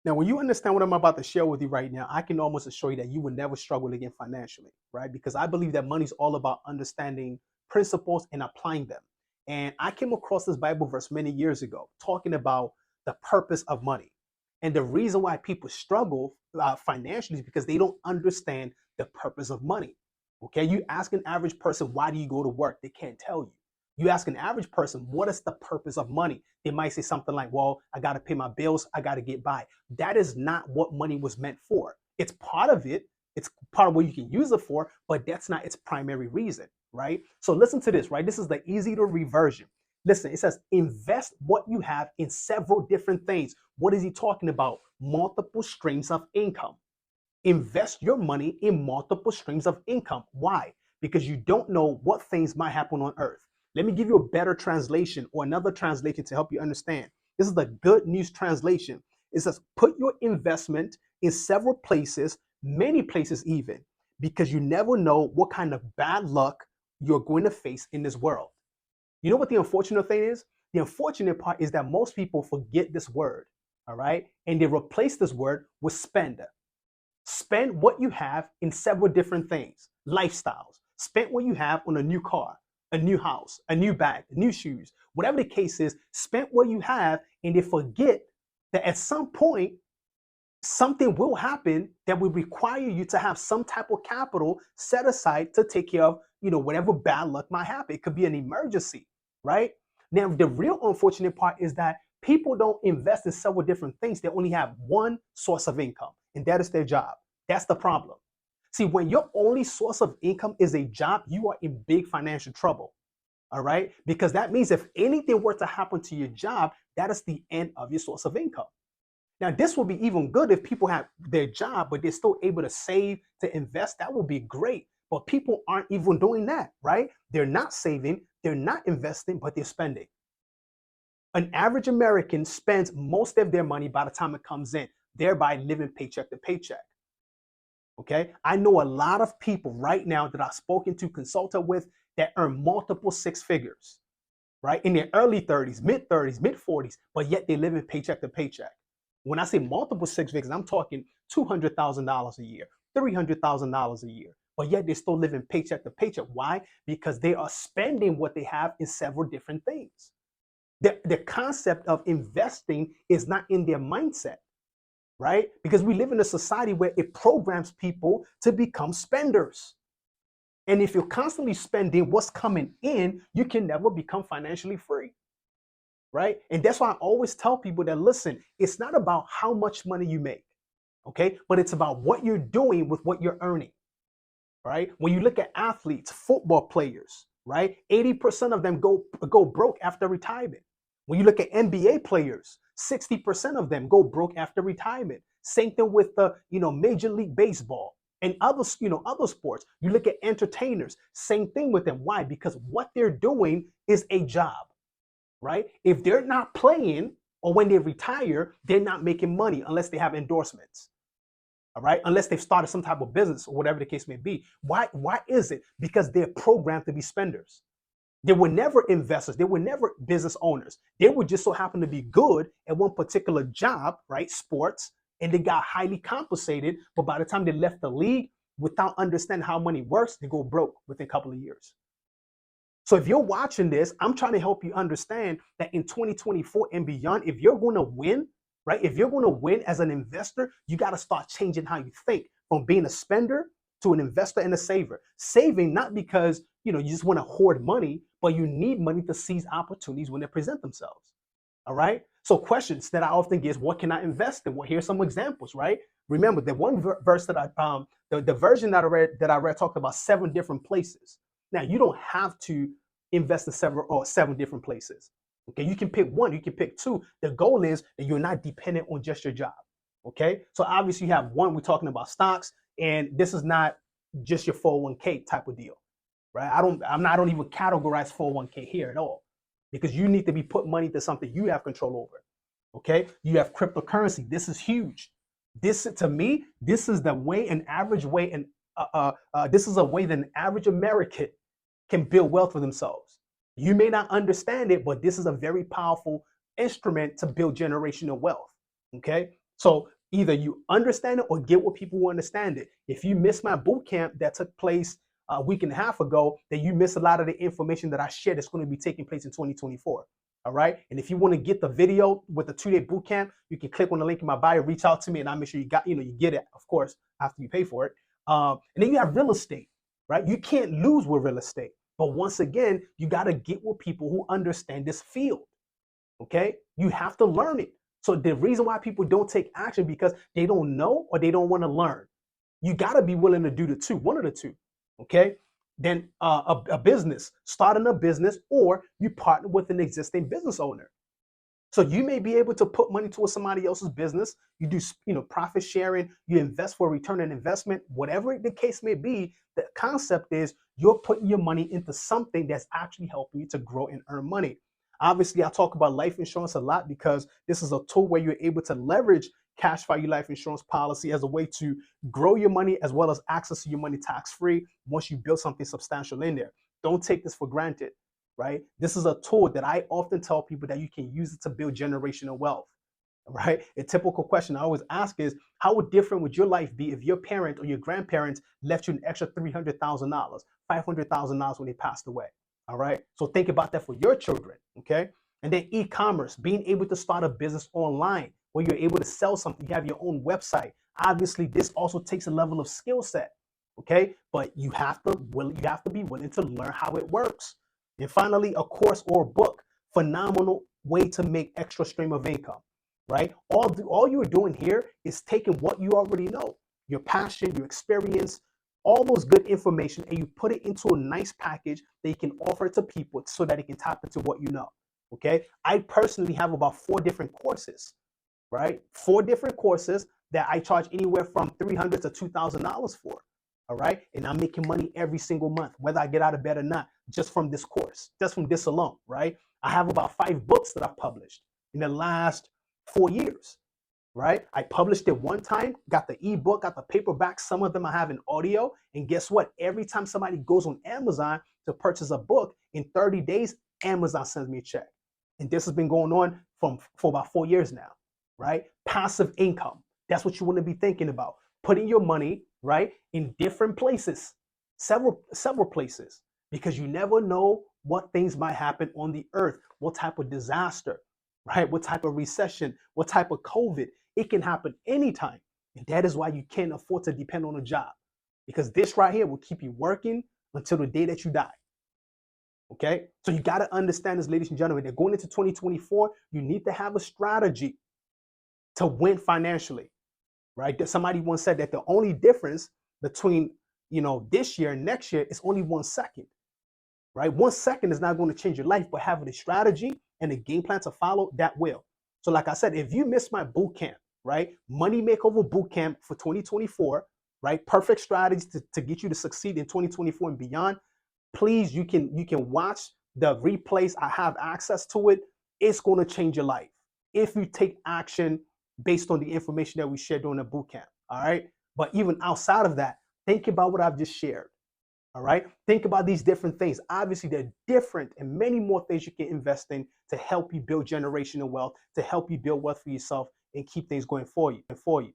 Now, when you understand what I'm about to share with you right now, I can almost assure you that you will never struggle again financially, right? Because I believe that money is all about understanding principles and applying them. And I came across this Bible verse many years ago talking about the purpose of money. And the reason why people struggle financially is because they don't understand the purpose of money. Okay, you ask an average person, why do you go to work? They can't tell you. You ask an average person, what is the purpose of money? They might say something like, well, I got to pay my bills, I got to get by. That is not what money was meant for. It's part of it, it's part of what you can use it for, but that's not its primary reason, right? So listen to this, right? This is the easy to read version. Listen, it says invest what you have in several different things. What is he talking about? Multiple streams of income. Invest your money in multiple streams of income. Why? Because you don't know what things might happen on earth. Let me give you a better translation or another translation to help you understand. This is the Good News Translation. It says, put your investment in several places, many places even, because you never know what kind of bad luck you're going to face in this world. You know what the unfortunate thing is? The unfortunate part is that most people forget this word, all right? And they replace this word with spend. Spend what you have in several different things, lifestyles. Spend what you have on a new car, a new house, a new bag, new shoes, whatever the case is. Spend what you have, and they forget that at some point something will happen that will require you to have some type of capital set aside to take care of, whatever bad luck might happen. It could be an emergency, right? Now, the real unfortunate part is that people don't invest in several different things. They only have one source of income, and that is their job. That's the problem. See, when your only source of income is a job, you are in big financial trouble. All right. Because that means if anything were to happen to your job, that is the end of your source of income. Now, this will be even good if people have their job, but they're still able to save, to invest. That would be great. But people aren't even doing that, right? They're not saving, they're not investing, but they're spending. An average American spends most of their money by the time it comes in, thereby living paycheck to paycheck. Okay. I know a lot of people right now that I've spoken to, consulted with, that earn multiple six figures, right? In their early 30s, mid 30s, mid 40s, but yet they live in paycheck to paycheck. When I say multiple six figures, I'm talking $200,000 a year, $300,000 a year, but yet they're still living paycheck to paycheck. Why? Because they are spending what they have in several different things. The concept of investing is not in their mindset, right? Because we live in a society where it programs people to become spenders. And if you're constantly spending what's coming in, you can never become financially free, right? And that's why I always tell people that, listen, it's not about how much money you make, okay? But it's about what you're doing with what you're earning, right? When you look at athletes, football players, right? 80% of them go broke after retirement. When you look at NBA players, 60% of them go broke after retirement. Same thing with the, Major League Baseball and others, other sports. You look at entertainers, same thing with them. Why? Because what they're doing is a job, right? If they're not playing or when they retire, they're not making money unless they have endorsements. All right, unless they've started some type of business or whatever the case may be. Why is it? Because they're programmed to be spenders. They were never investors. They were never business owners. They would just so happen to be good at one particular job, right? Sports, and they got highly compensated. But by the time they left the league, without understanding how money works, they go broke within a couple of years. So if you're watching this, I'm trying to help you understand that in 2024 and beyond, if you're going to win, right? If you're going to win as an investor, you got to start changing how you think from being a spender to an investor and a saver. Saving not because, you just want to hoard money, but you need money to seize opportunities when they present themselves. All right? So questions that I often get is, what can I invest in? Well, here's some examples, right? Remember the one verse that the version that I read talked about 7 different places. Now, you don't have to invest in several or 7 different places. Okay, you can pick one, you can pick two. The goal is that you're not dependent on just your job. Okay, so obviously you have one, we're talking about stocks, and this is not just your 401k type of deal, right? I don't even categorize 401k here at all, because you need to be put money to something you have control over. Okay, you have cryptocurrency. This is huge. This, to me, this is the way, an average way, and this is a way that an average American can build wealth for themselves. You may not understand it, but this is a very powerful instrument to build generational wealth. Okay. So either you understand it or get with people who understand it. If you missed my boot camp that took place a week and a half ago, then you missed a lot of the information that I shared that's going to be taking place in 2024. All right. And if you want to get the video with the 2-day boot camp, you can click on the link in my bio, reach out to me, and I'll make sure you get it, of course, after you pay for it. And then you have real estate, right? You can't lose with real estate. But once again, you got to get with people who understand this field. Okay. You have to learn it. So the reason why people don't take action because they don't know or they don't want to learn. You got to be willing to do the two, one of the two. Okay. Then a business, starting a business, or you partner with an existing business owner. So you may be able to put money towards somebody else's business. You do, profit sharing. You invest for a return on investment. Whatever the case may be, the concept is you're putting your money into something that's actually helping you to grow and earn money. Obviously, I talk about life insurance a lot because this is a tool where you're able to leverage cash value life insurance policy as a way to grow your money as well as access to your money tax free once you build something substantial in there. Don't take this for granted, right? This is a tool that I often tell people that you can use it to build generational wealth, right? A typical question I always ask is, how different would your life be if your parent or your grandparents left you an extra $300,000, $500,000 when they passed away? All right. So think about that for your children. Okay. And then e-commerce, being able to start a business online where you're able to sell something, you have your own website. Obviously, this also takes a level of skill set. Okay. But you have to be willing to learn how it works. And finally, a course or a book, phenomenal way to make extra stream of income, right? All you're doing here is taking what you already know, your passion, your experience, all those good information, and you put it into a nice package that you can offer to people so that they can tap into what you know. Okay. I personally have about 4 different courses, right? 4 different courses that I charge anywhere from $300 to $2,000 for. All right. And I'm making money every single month, whether I get out of bed or not, just from this course, just from this alone. Right. I have about 5 books that I've published in the last 4 years. Right. I published it one time, got the ebook, got the paperback. Some of them I have in audio. And guess what? Every time somebody goes on Amazon to purchase a book, in 30 days, Amazon sends me a check. And this has been going on for about 4 years now. Right. Passive income. That's what you want to be thinking about. Putting your money, right, in different places, several places, because you never know what things might happen on the earth, what type of disaster, right? What type of recession, what type of COVID. It can happen anytime. And that is why you can't afford to depend on a job, because this right here will keep you working until the day that you die. Okay. So you got to understand this, ladies and gentlemen, that going into 2024, you need to have a strategy to win financially, right? Somebody once said that the only difference between, this year and next year is only 1 second, right? 1 second is not going to change your life, but having a strategy and a game plan to follow, that will. So like I said, if you missed my boot camp, right? Money Makeover Boot Camp for 2024, right? Perfect strategies to get you to succeed in 2024 and beyond. Please, you can watch the replays. I have access to it. It's going to change your life if you take action based on the information that we shared during the boot camp. All right. But even outside of that, think about what I've just shared. All right. Think about these different things. Obviously, there are different and many more things you can invest in to help you build generational wealth, to help you build wealth for yourself and keep things going for you.